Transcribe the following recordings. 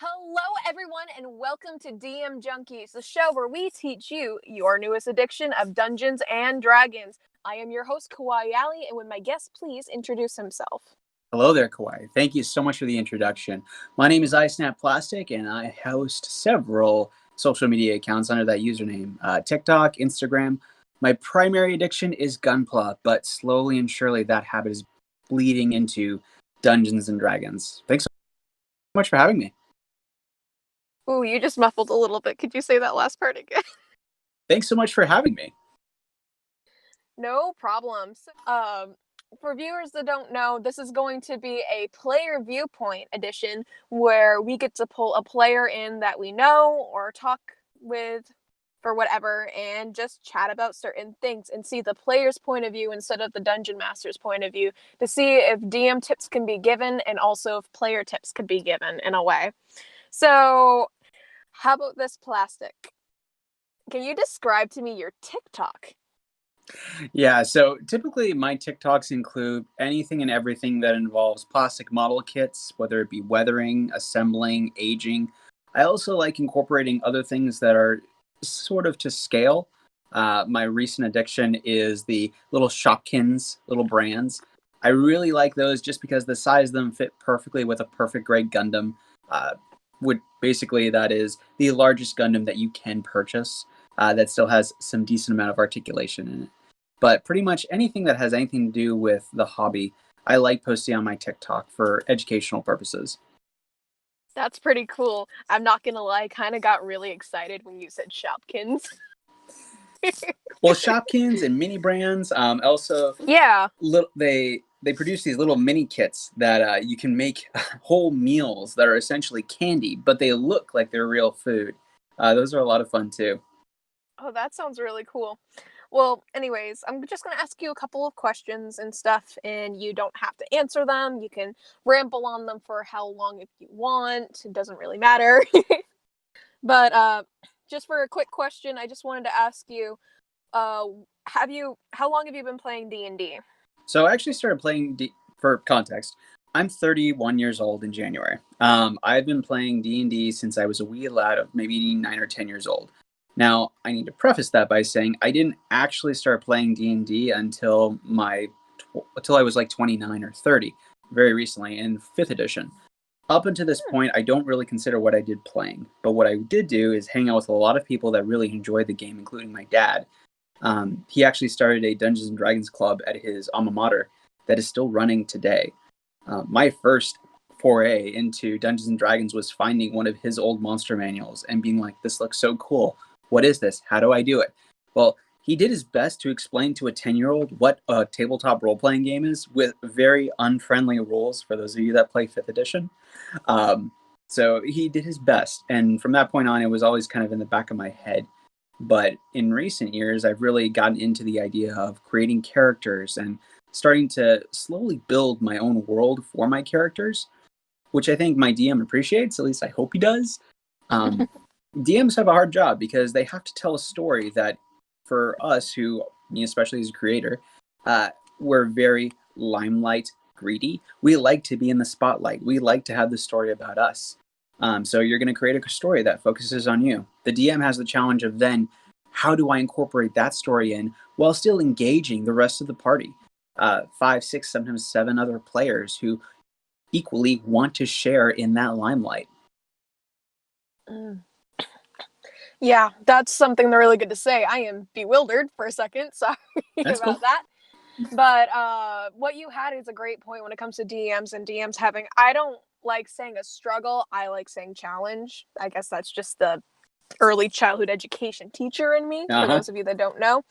Hello, everyone, and welcome to DmJunkies, the show where we teach you your newest edition of Dungeons and Dragons. I am your host, Kawhi Alley, and would my guest please introduce himself? Hello there, Kawhi. Thank you so much for the introduction. My name is iSnapPlastic, and I host several social media accounts under that username, TikTok, Instagram. My primary addiction is Gunpla, but slowly and surely that habit is bleeding into Dungeons and Dragons. Thanks so much for having me. Ooh, you just muffled a little bit. Could you say that last part again? Thanks so much for having me. No problems. For viewers that don't know, this is going to be a player viewpoint edition where we get to pull a player in that we know or talk with for whatever and just chat about certain things and see the player's point of view instead of the dungeon master's point of view to see if DM tips can be given and also if player tips could be given in a way. So, how about this, Plastic? Can you describe to me your TikTok? Yeah, so typically my TikToks include anything and everything that involves plastic model kits, whether it be weathering, assembling, aging. I also like incorporating other things that are sort of to scale. My recent addiction is the little Shopkins, little brands. I really like those just because the size of them fit perfectly with a perfect grade Gundam. Uh, would basically that is the largest Gundam that you can purchase that still has some decent amount of articulation in it. But pretty much anything that has anything to do with the hobby, I like posting on my TikTok for educational purposes. That's pretty cool. I'm not gonna lie, I kind of got really excited when you said Shopkins. Well, Shopkins and mini brands, also Yeah. they produce these little mini kits that you can make whole meals that are essentially candy, but they look like they're real food. Those are a lot of fun too. Oh, that sounds really cool. Well, anyways, I'm just going to ask you a couple of questions and stuff, and you don't have to answer them. You can ramble on them for how long if you want. It doesn't really matter. But just for a quick question, I just wanted to ask you, uh, how long have you been playing D&D? So I actually started playing for context. I'm 31 years old in January. I've been playing D&D since I was a wee lad of maybe 9 or 10 years old. Now, I need to preface that by saying I didn't actually start playing D&D until I was like 29 or 30, very recently in 5th edition. Up until this point, I don't really consider what I did playing, but what I did do is hang out with a lot of people that really enjoyed the game, including my dad. He actually started a Dungeons and Dragons club at his alma mater that is still running today. My first foray into Dungeons and Dragons was finding one of his old monster manuals and being like, "This looks so cool. What is this? How do I do it?" Well, he did his best to explain to a 10-year-old what a tabletop role playing game is with very unfriendly rules for those of you that play 5th edition. Um, so he did his best. And from that point on, it was always kind of in the back of my head. But in recent years, I've really gotten into the idea of creating characters and starting to slowly build my own world for my characters, which I think my DM appreciates. At least I hope he does. DMs have a hard job because they have to tell a story that, for us, who, me especially as a creator, we're very limelight greedy. We like to be in the spotlight. We like to have the story about us. So you're going to create a story that focuses on you. The DM has the challenge of then, how do I incorporate that story in while still engaging the rest of the party? 5, 6, sometimes 7 other players who equally want to share in that limelight. Mm. Yeah, that's something really good to say. I am bewildered for a second. Sorry That's about cool. that. But what you had is a great point when it comes to DMs and DMs having. I don't like saying a struggle. I like saying challenge. I guess that's just the early childhood education teacher in me, for Uh-huh. those of you that don't know.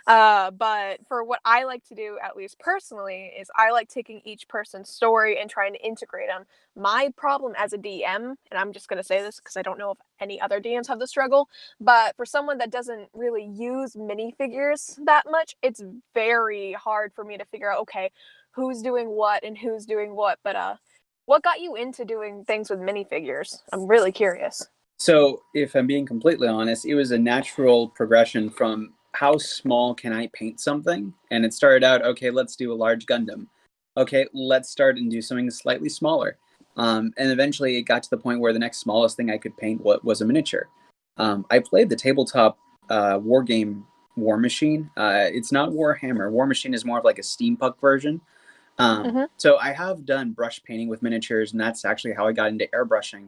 But for what I like to do, at least personally, is I like taking each person's story and trying to integrate them. My problem as a DM, and I'm just going to say this because I don't know if any other DMs have the struggle, but for someone that doesn't really use minifigures that much, it's very hard for me to figure out, okay, who's doing what and who's doing what. But what got you into doing things with minifigures? I'm really curious. So, if I'm being completely honest, it was a natural progression from how small can I paint something? And it started out, okay, let's do a large Gundam. Okay, let's start and do something slightly smaller. And eventually it got to the point where the next smallest thing I could paint was a miniature. I played the tabletop war game War Machine. It's not Warhammer. War Machine is more of like a steampunk version. Mm-hmm. So I have done brush painting with miniatures, and that's actually how I got into airbrushing.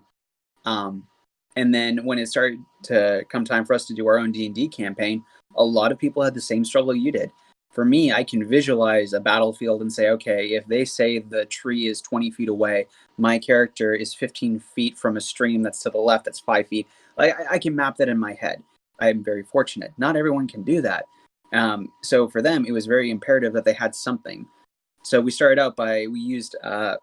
Um, and then when it started to come time for us to do our own D&D campaign, a lot of people had the same struggle you did. For me, I can visualize a battlefield and say, okay, if they say the tree is 20 feet away, my character is 15 feet from a stream that's to the left, that's 5 feet. I can map that in my head. I am very fortunate. Not everyone can do that. So for them, it was very imperative that they had something. So we started out we used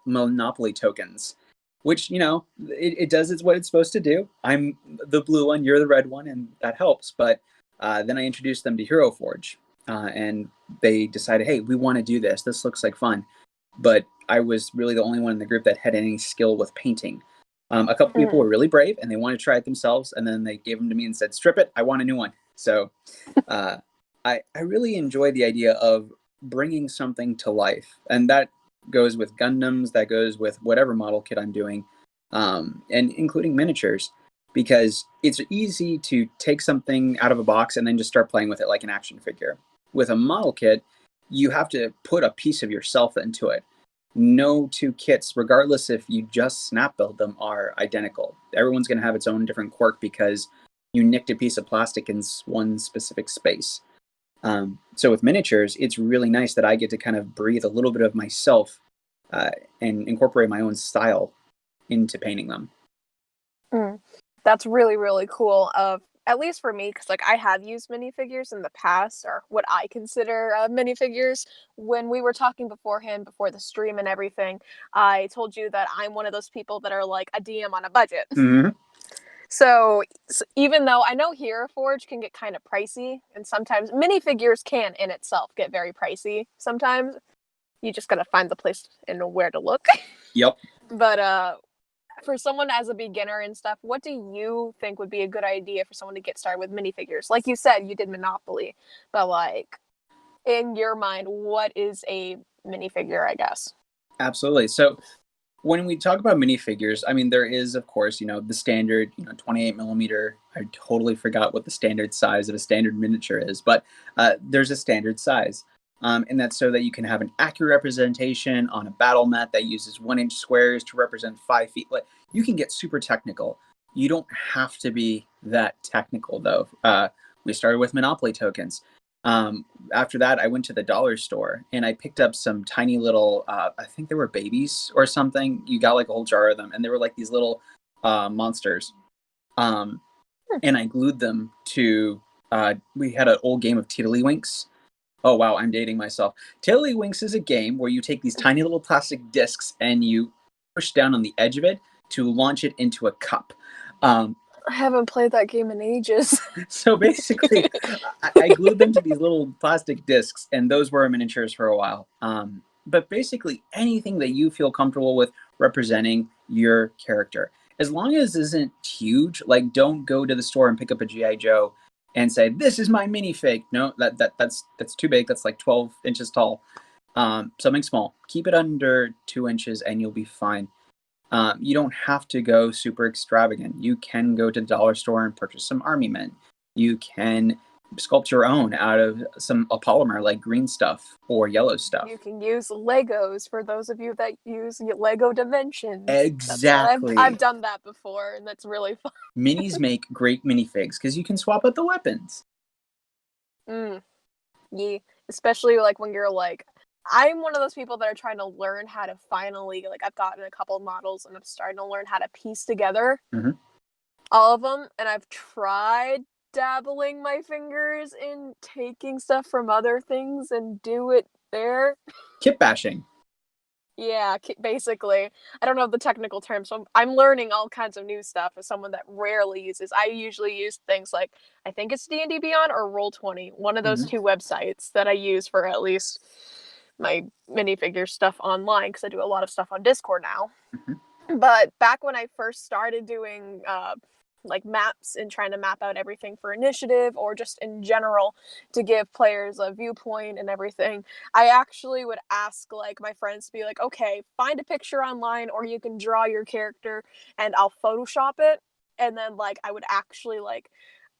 Monopoly tokens, which, it does what it's supposed to do. I'm the blue one, you're the red one, and that helps. But then I introduced them to Hero Forge, and they decided, hey, we want to do this. This looks like fun. But I was really the only one in the group that had any skill with painting. A couple people Mm. were really brave and they wanted to try it themselves, and then they gave them to me and said, strip it, I want a new one. So uh, I really enjoy the idea of bringing something to life, and that goes with Gundams, that goes with whatever model kit I'm doing, and including miniatures, because it's easy to take something out of a box and then just start playing with it like an action figure. With a model kit, you have to put a piece of yourself into it. No two kits, regardless if you just snap build them, are identical. Everyone's going to have its own different quirk because you nicked a piece of plastic in one specific space. So with miniatures, it's really nice that I get to kind of breathe a little bit of myself uh, and incorporate my own style into painting them. Mm. That's really, really cool. At least for me, because like I have used minifigures in the past, or what I consider minifigures. When we were talking beforehand, before the stream and everything, I told you that I'm one of those people that are like a DM on a budget. Mm-hmm. So even though I know Hero Forge can get kind of pricey, and sometimes minifigures can in itself get very pricey. Sometimes you just gotta find the place and where to look. Yep. But for someone as a beginner and stuff, what do you think would be a good idea for someone to get started with minifigures? Like you said, you did Monopoly, but like in your mind, what is a minifigure, I guess? Absolutely. So when we talk about minifigures, I mean, there is, of course, the standard, 28 millimeter. I totally forgot what the standard size of a standard miniature is, but there's a standard size. And that's so that you can have an accurate representation on a battle mat that uses 1-inch squares to represent 5 feet. Like, you can get super technical. You don't have to be that technical, though. We started with Monopoly tokens. After that, I went to the dollar store and I picked up some tiny little, I think they were babies or something. You got like a whole jar of them, and they were like these little monsters. Um, and I glued them to, we had an old game of Tiddlywinks. Oh, wow, I'm dating myself. Tiddlywinks is a game where you take these tiny little plastic discs and you push down on the edge of it to launch it into a cup. Um, I haven't played that game in ages. So basically, I glued them to these little plastic discs, and those were miniatures for a while. But basically, anything that you feel comfortable with representing your character, as long as it isn't huge. Like, don't go to the store and pick up a GI Joe and say, "This is my minifig." No, that's too big. That's like 12 inches tall. Something small. Keep it under 2 inches, and you'll be fine. You don't have to go super extravagant. You can go to the dollar store and purchase some army men. You can sculpt your own out of a polymer like green stuff or yellow stuff. You can use Legos for those of you that use Lego Dimensions. That's what I've Exactly. done that before, and that's really fun. Minis make great minifigs because you can swap out the weapons. Mm, yeah, especially like when you're like, I'm one of those people that are trying to learn how to finally like I've gotten a couple models and I'm starting to learn how to piece together Mm-hmm. all of them, and I've tried dabbling my fingers in taking stuff from other things and do it there. Kit bashing. Yeah, basically. I don't know the technical terms, so I'm learning all kinds of new stuff as someone that rarely uses. I usually use things like I think it's D&D Beyond or Roll20, one of those Mm-hmm. two websites that I use for at least my minifigure stuff online because I do a lot of stuff on Discord now. Mm-hmm. But back when I first started doing like maps and trying to map out everything for initiative or just in general to give players a viewpoint and everything, I actually would ask like my friends to be like, okay, find a picture online or you can draw your character and I'll Photoshop it. And then like I would actually like,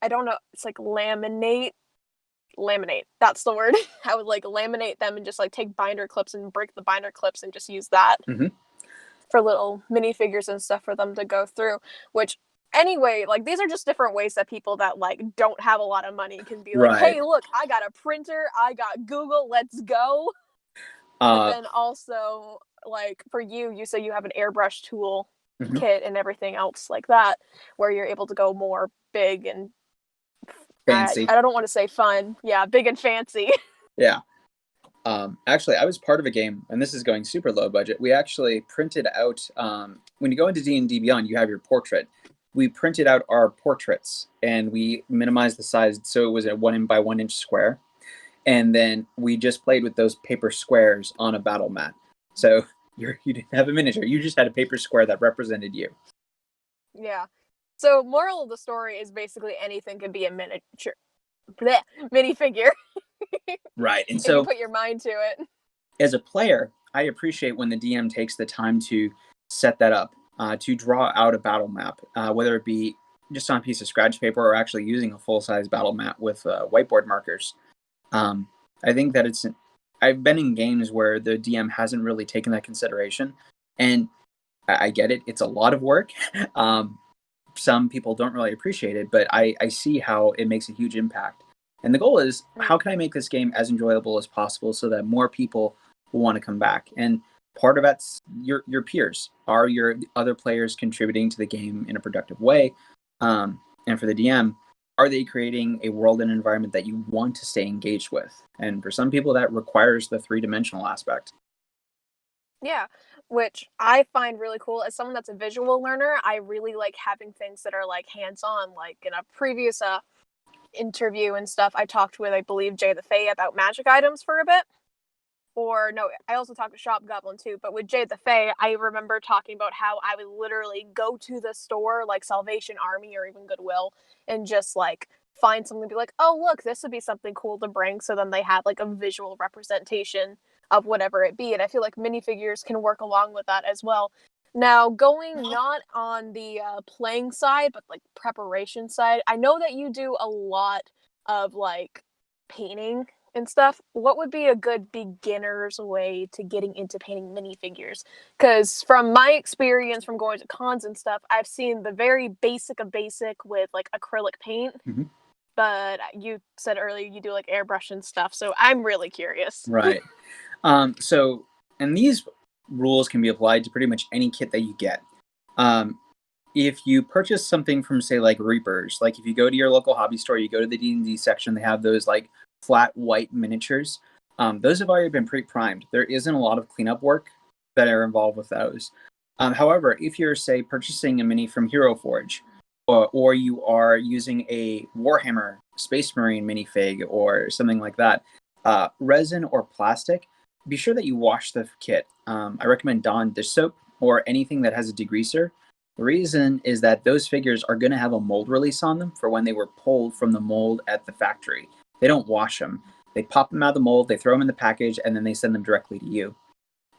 I don't know, it's like laminate. That's the word. I would like laminate them and just like take binder clips and break the binder clips and just use that Mm-hmm. for little minifigures and stuff for them to go through. Which anyway, like these are just different ways that people that like don't have a lot of money can be like, Right. hey, look, I got a printer, I got Google, let's go. But Uh, then also like for you, you say you have an airbrush tool mhm. kit and everything else like that, where you're able to go more big and Fancy. I don't want to say fun. Yeah, big and fancy. Yeah. Actually, I was part of a game, and this is going super low budget. We actually printed out, when you go into D&D Beyond, you have your portrait. We printed out our portraits, and we minimized the size so it was a 1 by 1 inch square. And then we just played with those paper squares on a battle mat. So you didn't have a miniature; you just had a paper square that represented you. Yeah. So moral of the story is basically anything can be a miniature bleh, minifigure Right. And if you so, put your mind to it. as a player, I appreciate when the DM takes the time to set that up, to draw out a battle map, whether it be just on a piece of scratch paper or actually using a full size battle map with whiteboard markers. Um, I think that I've been in games where the DM hasn't really taken that consideration, and I get it. It's a lot of work. um, some people don't really appreciate it, but I see how it makes a huge impact. And the goal is, how can I make this game as enjoyable as possible so that more people will want to come back? And part of that's your peers. Are your other players contributing to the game in a productive way? And for the DM, are they creating a world and environment that you want to stay engaged with? And for some people, that requires the 3 dimensional aspect. Yeah, which I find really cool. As someone that's a visual learner, I really like having things that are like hands-on. Like in a previous interview and stuff, I talked with, I believe, Jay the Fae about magic items for a bit. Or no, I also talked to Shop Goblin too. But with Jay the Fae, I remember talking about how I would literally go to the store, like Salvation Army or even Goodwill, and just like find something, be like, oh look, this would be something cool to bring. So then they had like a visual representation of whatever it be, and I feel like minifigures can work along with that as well. Now, going not on the playing side, but like preparation side, I know that you do a lot of like painting and stuff. What would be a good beginner's way to getting into painting minifigures? Because from my experience from going to cons and stuff, I've seen the very basic of basic with like acrylic paint. Mm-hmm. But you said earlier you do like airbrush and stuff, so I'm really curious. Right. So, and these rules can be applied to pretty much any kit that you get. Um, if you purchase something from, say, like Reapers, like if you go to your local hobby store, you go to the D&D section, they have those like flat white miniatures. Those have already been pre-primed. There isn't a lot of cleanup work that are involved with those. However, if you're, say, purchasing a mini from Hero Forge, or you are using a Warhammer Space Marine minifig or something like that, resin or plastic, be sure that you wash the kit. I recommend Dawn dish soap or anything that has a degreaser. The reason is that those figures are going to have a mold release on them for when they were pulled from the mold at the factory. They don't wash them. They pop them out of the mold, they throw them in the package, and then they send them directly to you.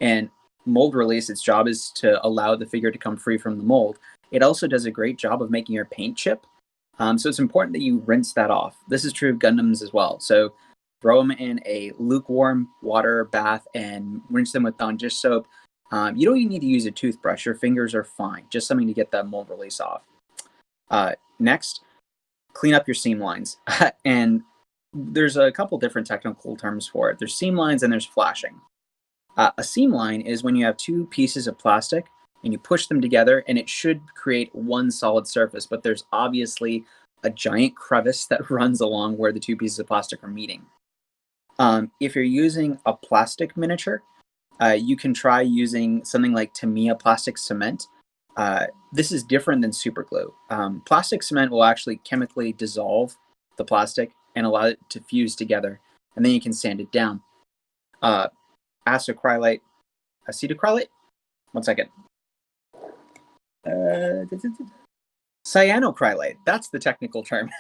And mold release, its job is to allow the figure to come free from the mold. It also does a great job of making your paint chip. So it's important that you rinse that off. This is true of Gundams as well. So throw them in a lukewarm water bath and rinse them with Dawn dish soap. You don't even need to use a toothbrush. Your fingers are fine. Just something to get that mold release off. Next, clean up your seam lines. And there's a couple different technical terms for it. There's seam lines and there's flashing. A seam line is when you have two pieces of plastic and you push them together and it should create one solid surface, but there's obviously a giant crevice that runs along where the two pieces of plastic are meeting. If you're using a plastic miniature, you can try using something like Tamiya plastic cement. This is different than super glue. Plastic cement will actually chemically dissolve the plastic and allow it to fuse together, and then you can sand it down. Acetylacrylate, acetylacrylate. 1 second. Cyanocrylate, that's the technical term.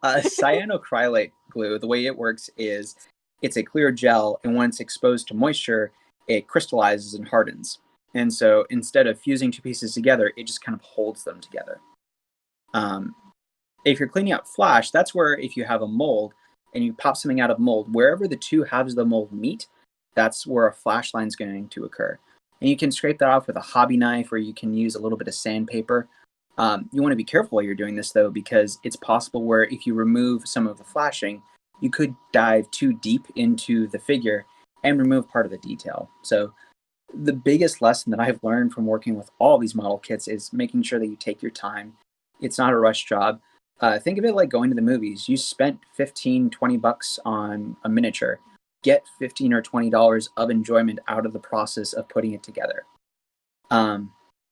Cyanocrylate glue, the way it works is it's a clear gel, and when it's exposed to moisture, it crystallizes and hardens. And so instead of fusing two pieces together, it just kind of holds them together. If you're cleaning out flash, that's where if you have a mold and you pop something out of mold, wherever the two halves of the mold meet, that's where a flash line is going to occur. And you can scrape that off with a hobby knife, or you can use a little bit of sandpaper. You want to be careful while you're doing this, though, because it's possible where if you remove some of the flashing, you could dive too deep into the figure and remove part of the detail. So the biggest lesson that I've learned from working with all these model kits is making sure that you take your time. It's not a rush job. Think of it like going to the movies. You spent 15, 20 bucks on a miniature. Get 15 or $20 of enjoyment out of the process of putting it together.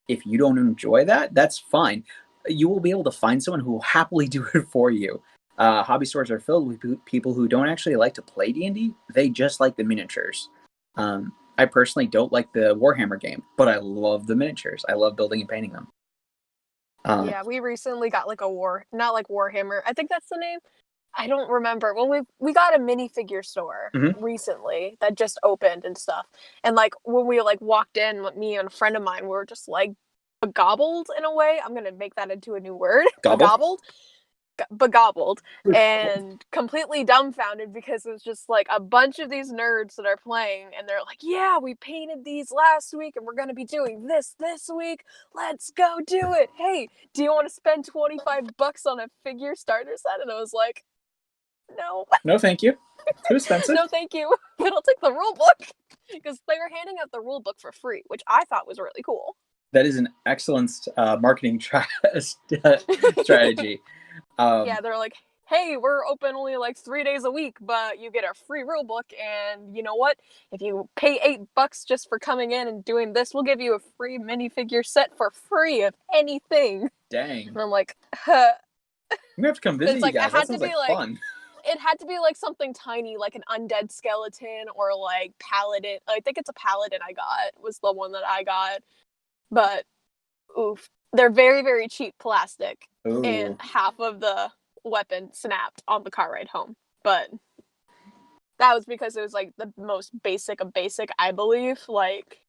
If you don't enjoy that, that's fine. You will be able to find someone who will happily do it for you. Hobby stores are filled with people who don't actually like to play D&D. They just like the miniatures. I personally don't like the Warhammer game, but I love the miniatures. I love building and painting them. Yeah, we recently got like not like Warhammer. I think that's the name. I don't remember. Well, we got a minifigure store recently that just opened and stuff. And like when we like walked in, me and a friend of mine were just like begobbled in a way. I'm gonna make that into a new word. Gobbled? Begobbled and completely dumbfounded, because it was just like a bunch of these nerds that are playing, and they're like, yeah, we painted these last week and we're going to be doing this week. Let's go do it. Hey, do you want to spend 25 bucks on a figure starter set? And I was like, no. No, thank you. Too expensive. No, thank you. But I'll take the rule book, because they were handing out the rule book for free, which I thought was really cool. That is an excellent marketing strategy. Yeah, they're like, hey, we're open only like 3 days a week, but you get a free rule book, and you know what? If you pay $8 just for coming in and doing this, we'll give you a free minifigure set for free of anything. Dang. And I'm like, huh. I'm gonna have to come visit you guys. That sounds like fun. It had to be like something tiny, like an undead skeleton, or like paladin. I think it's a paladin I got, was the one that I got. But oof. They're very, very cheap plastic. Ooh. And half of the weapon snapped on the car ride home. But that was because it was like the most basic of basic, I believe. Like,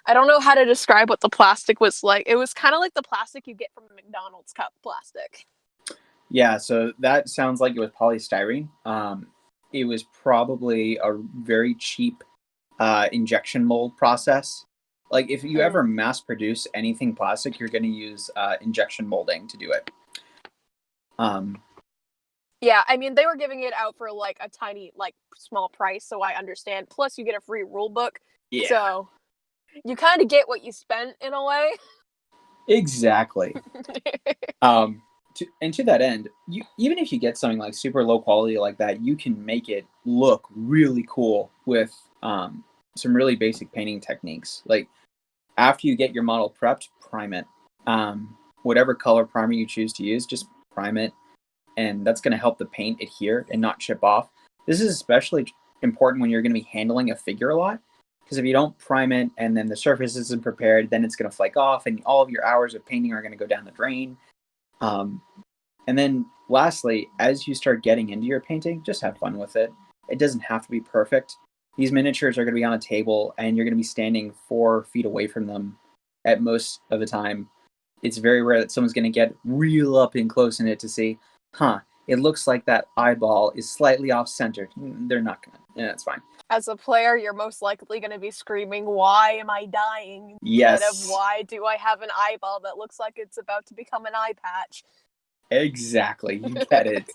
I don't know how to describe what the plastic was like. It was kind of like the plastic you get from a McDonald's cup plastic. Yeah, so that sounds like it was polystyrene. It was probably a very cheap injection mold process. Like if you ever mass produce anything plastic, you're going to use injection molding to do it. Yeah, I mean, they were giving it out for like a tiny, like small price, so I understand. Plus, you get a free rule book. Yeah. So you kind of get what you spent in a way. Exactly. To that end, even if you get something like super low quality like that, you can make it look really cool with some really basic painting techniques. Like after you get your model prepped, prime it. Whatever color primer you choose to use, just prime it, and that's going to help the paint adhere and not chip off. This is especially important when you're going to be handling a figure a lot, because if you don't prime it and then the surface isn't prepared, then it's going to flake off, and all of your hours of painting are going to go down the drain. And then lastly, as you start getting into your painting, just have fun with it. It doesn't have to be perfect. These miniatures are going to be on a table, and you're going to be standing 4 feet away from them at most of the time. It's very rare that someone's going to get real up and close in it to see, it looks like that eyeball is slightly off-centered. They're not going to. Yeah, that's fine. As a player, you're most likely going to be screaming, why am I dying? Yes. Instead of, why do I have an eyeball that looks like it's about to become an eye patch? Exactly. You get it.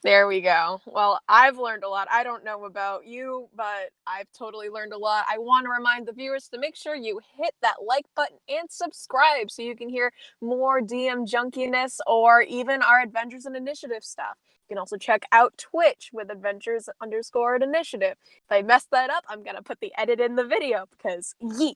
There we go. Well, I've learned a lot. I don't know about you, but I've totally learned a lot. I want to remind the viewers to make sure you hit that like button and subscribe so you can hear more DM junkiness or even our Adventures and Initiative stuff. You can also check out Twitch with Adventures_Initiative. If I mess that up, I'm going to put the edit in the video because yeet.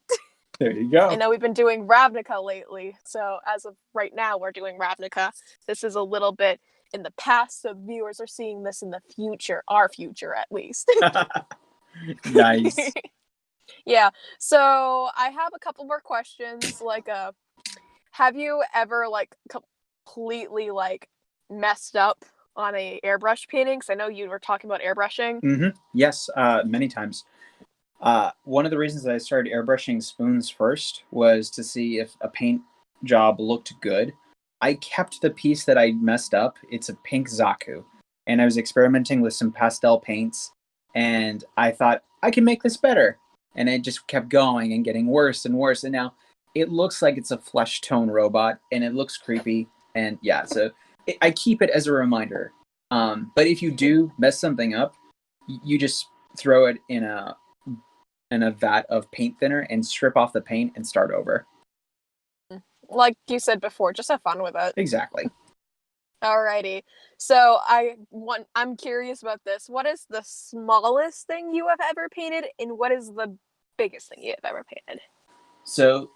There you go. I know we've been doing Ravnica lately, so as of right now, we're doing Ravnica. This is a little bit in the past, so viewers are seeing this in the future, our future at least. Nice. Yeah, so I have a couple more questions, like Have you ever, like, completely, like, messed up on a airbrush painting? 'Cause I know you were talking about airbrushing. Yes, many times. One of the reasons that I started airbrushing spoons first was to see if a paint job looked good. I kept the piece that I messed up. It's a pink Zaku, and I was experimenting with some pastel paints, and I thought I can make this better. And it just kept going and getting worse and worse. And now it looks like it's a flesh tone robot, and it looks creepy. And yeah, so I keep it as a reminder. But if you do mess something up, you just throw it in a vat of paint thinner and strip off the paint and start over. Like you said before, just have fun with it. Exactly. Alrighty. So I'm curious about this. What is the smallest thing you have ever painted, and what is the biggest thing you have ever painted? So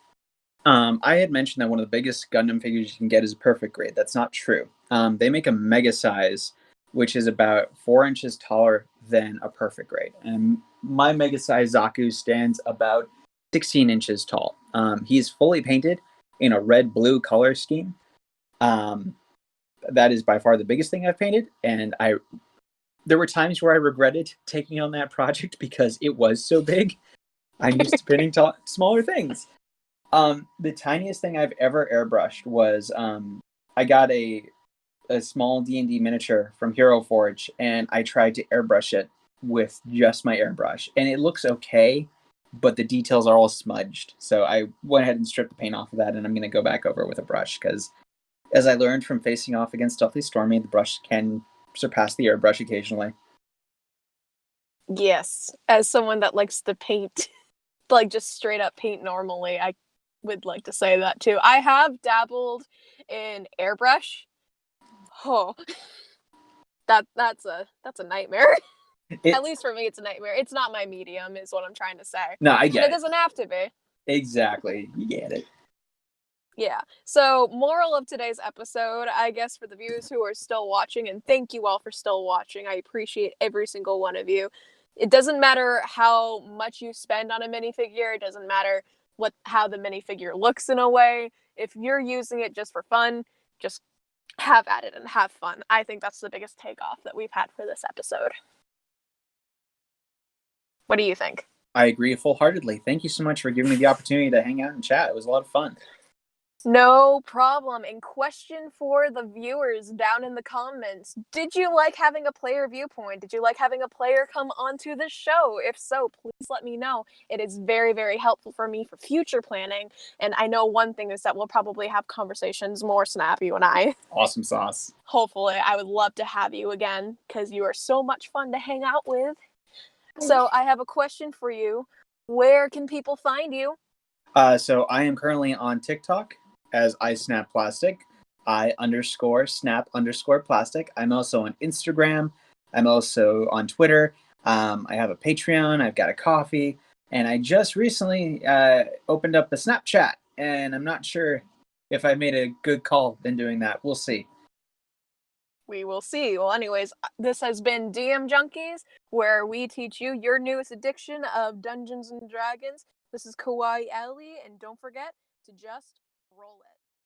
I had mentioned that one of the biggest Gundam figures you can get is a perfect grade. That's not true. They make a mega size, which is about 4 inches taller than a perfect grade. And my mega size Zaku stands about 16 inches tall. He's fully painted in a red blue color scheme. Um, that is by far the biggest thing I've painted, and I there were times where I regretted taking on that project because it was so big. I'm used to painting smaller things. The tiniest thing I've ever airbrushed was I got a small D&D miniature from Hero Forge, and I tried to airbrush it with just my airbrush, and it looks okay, but the details are all smudged. So I went ahead and stripped the paint off of that, and I'm going to go back over it with a brush because, as I learned from facing off against Stealthy Stormy, the brush can surpass the airbrush occasionally. Yes, as someone that likes to paint, like just straight up paint normally, I would like to say that too. I have dabbled in airbrush. Oh, that's a nightmare. At It least for me, it's a nightmare. It's not my medium, is what I'm trying to say, No, I and get it it. doesn't have to be. Exactly. You get it. Yeah. So, moral of today's episode, I guess, for the viewers who are still watching, and thank you all for still watching. I appreciate every single one of you. It doesn't matter how much you spend on a minifigure. It doesn't matter how the minifigure looks in a way. If you're using it just for fun, just have at it and have fun. I think that's the biggest takeoff that we've had for this episode. What do you think? I agree full heartedly. Thank you so much for giving me the opportunity to hang out and chat. It was a lot of fun. No problem. And question for the viewers down in the comments. Did you like having a player viewpoint? Did you like having a player come onto the show? If so, please let me know. It is very, very helpful for me for future planning. And I know one thing is that we'll probably have conversations more, Snap, you and I. Awesome sauce. Hopefully, I would love to have you again because you are so much fun to hang out with. So I have a question for you. Where can people find you? So I am currently on TikTok as I snap plastic. I underscore snap underscore plastic. I'm also on Instagram. I'm also on Twitter. I have a Patreon. I've got a coffee, and I just recently opened up the Snapchat. And I'm not sure if I made a good call in doing that. We'll see. We will see. Well, anyways, this has been DmJunkies, where we teach you your newest addiction of Dungeons and Dragons. This is Kawaii Ellie, and don't forget to just roll it.